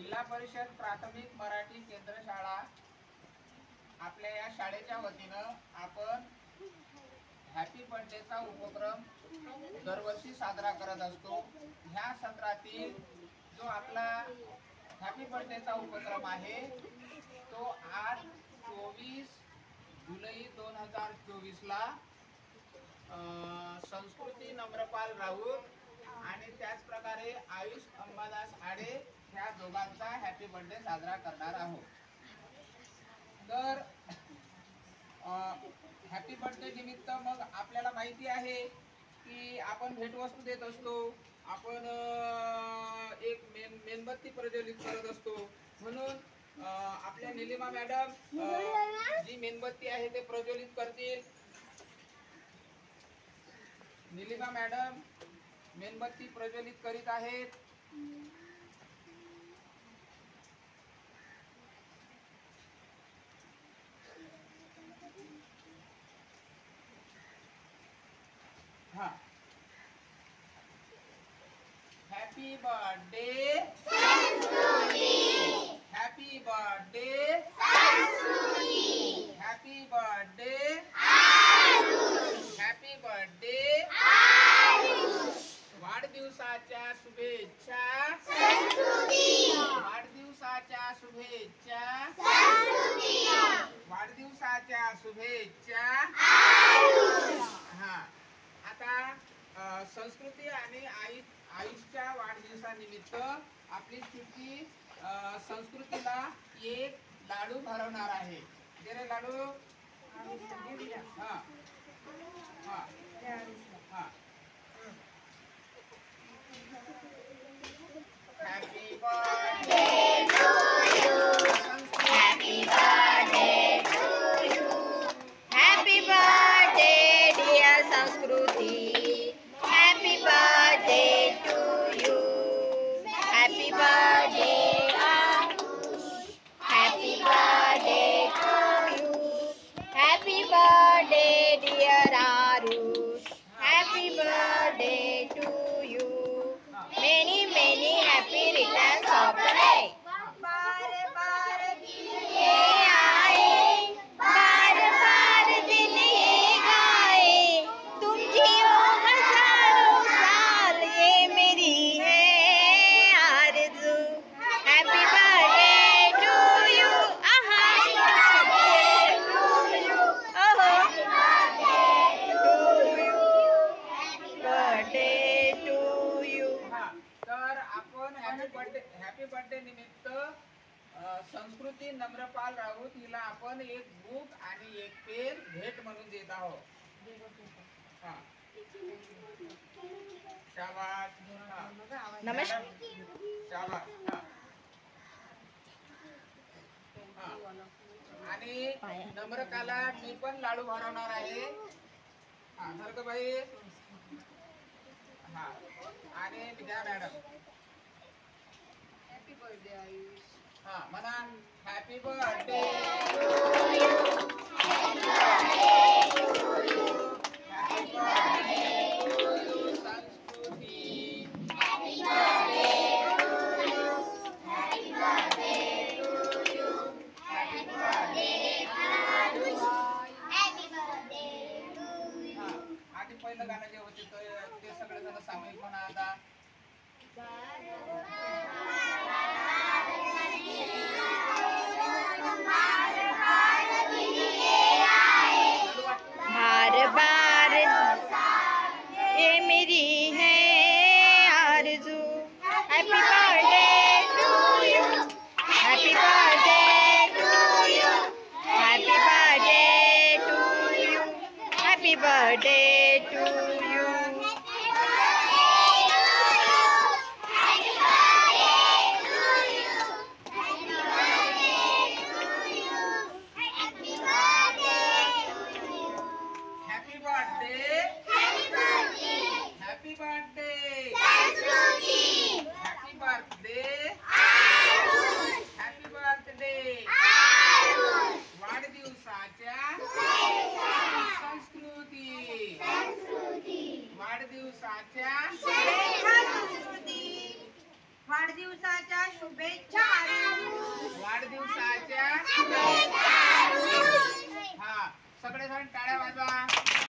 जिल्हा परिषद प्राथमिक मराठी केंद्र शाळा आपल्या या शाळेच्या वतीनं आपण हॅपी बर्थडेचा उपक्रम दरवर्षी साजरा करत असतो। ह्या सत्रातील जो आपला हॅपी बर्थडेचा उपक्रम आहे तो आज 24 जुलै 2024 ला संस्कृती नम्रपाल राऊत आणि त्याच प्रकारे आयुष अंबादास आडे ह्या दोघांचा हॅपी बर्थडे साजरा करणार आहोत। तर हॅपी बर्थडे निमित्त मग आपल्याला माहिती आहे की आपण भेटवस्तू देत असतो, आपण एक मेणबत्ती प्रज्वलित करत असतो। म्हणून आपल्या निलिमा मॅडम जी मेणबत्ती आहे ते प्रज्वलित करतील। निलिमा मॅडम मेणबत्ती प्रज्वलित करीत आहेत। हाँ, happy birthday happy birthday happy birthday happy birthday वाढदिवसाच्या शुभेच्छा वाढदिवसाच्या शुभेच्छा वाढदिवसाच्या शुभेच्छा। हाँ, आता संस्कृती आणि आयुषच्या वाढदिवसानिमित्त आपली चिठ्ठी संस्कृतीला एक लाडू भरवणार आहे। जे रे लाडू हाँ हाँ हाँ happy birthday to you happy birthday to you happy birthday dear Sanskriti happy birthday to you happy birthday happy birthday to you happy birthday dear Aarush happy birthday to you many many happy returns of the day. Happy birthday निमित्त संस्कृती नम्रपाल राऊत हिला आपण एक book आणि एक pen भेट म्हणून देत आहोत। हाँ, शाबाश, नमस्कार, शाबाश। आणि नम्रताला मी पण लाडू भरवणार आहे। हाँ, नरकबाई हाँ, आणि Vidya madam happy birthday Ayush. हाँ, मना happy birthday to you happy birthday to you happy birthday to you Sanskriti happy birthday to you happy birthday to you happy birthday Ayush happy birthday to you. हाँ, आधी पहिलं गाणं जे होते ते सगळे जण सामूहिक म्हणा आता। बार बार ये मेरी है आरज़ू happy birthday to you happy birthday to you happy birthday to you happy birthday to you. Happy birthday Sanskriti happy birthday happy birthday वाढदिवसाच्या संस्कृती हा सगळेजण टाळ्या वाजवा.